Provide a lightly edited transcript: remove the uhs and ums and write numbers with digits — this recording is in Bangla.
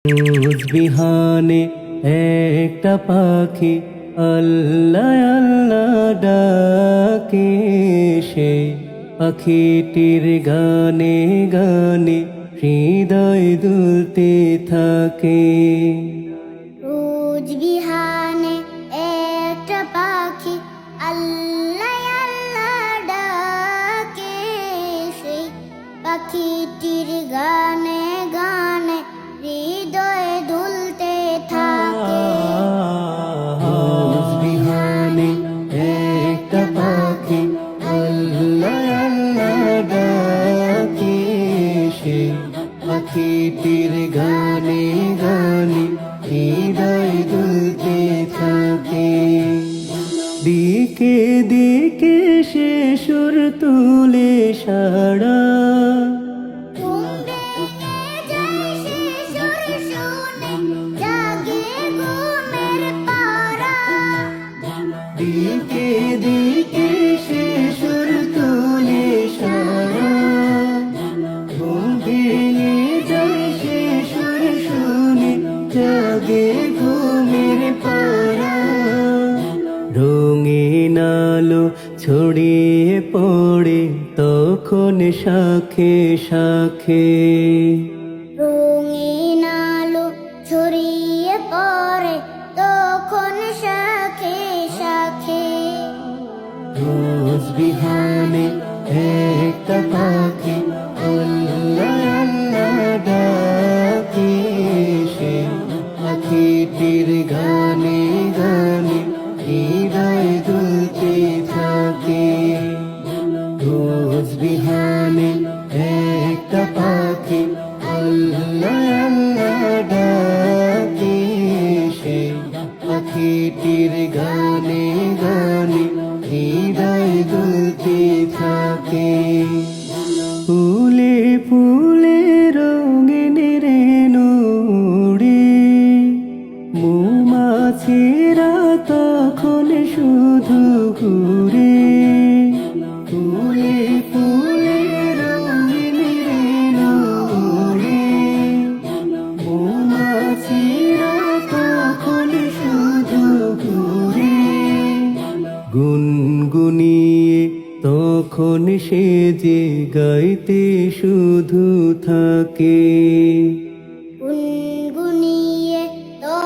রোজ বিহানে একটা পাখি আল্লাহ আল্লাহ ডাকে, সে পাখিটির গানে গানে হৃদয় দুলতে থাকে। রোজ বিহানে একটা পাখি আল্লাহ আল্লাহ ডাকে, সেই পাখিটির গানে গানে হৃদয়ে দুলতে থাকে। রোজ বিহানে একটা পাখি আল্লাহ আল্লাহ ডাকে, সে পাখিটির গানে গানে হৃদয় দুলতে থাকে। দিকে দিকে সে সুর তুলে সাড়া, দিকে দিকে সে সুর তুলে সাড়া, ঘুম ভেঙে যায় সে সুর শুনে জাগে ঘুমের পাড়া। রঙিন আলো ছড়িয়ে পড়ে তখন শাখে শাখে, রঙিন আলো ছড়িয়ে পড়ে তখন শাখে শাখে। রোজ বিহানে একটা পাখি আল্লাহ আল্লাহ ডাকে, সে পাখিটির গানে গানে হৃদয় দুলতে থাকে। রোজ বিহানে একটা পাখি আল্লাহ আল্লাহ ডাকে, সে পাখিটির গানে গানে হৃদয় দুলতে থাকে। ফুলে ফুলে রঙিন রেণু উড়ে, মৌমাছিরা তখন শুধু ঘুরে। ফুলে ফুলে রঙিন রেণু উড়ে, মৌমাছিরা তখন শুধু ঘুরে। গুনগুনিয়ে তখন সে যে গাইতে শুধু থাকে।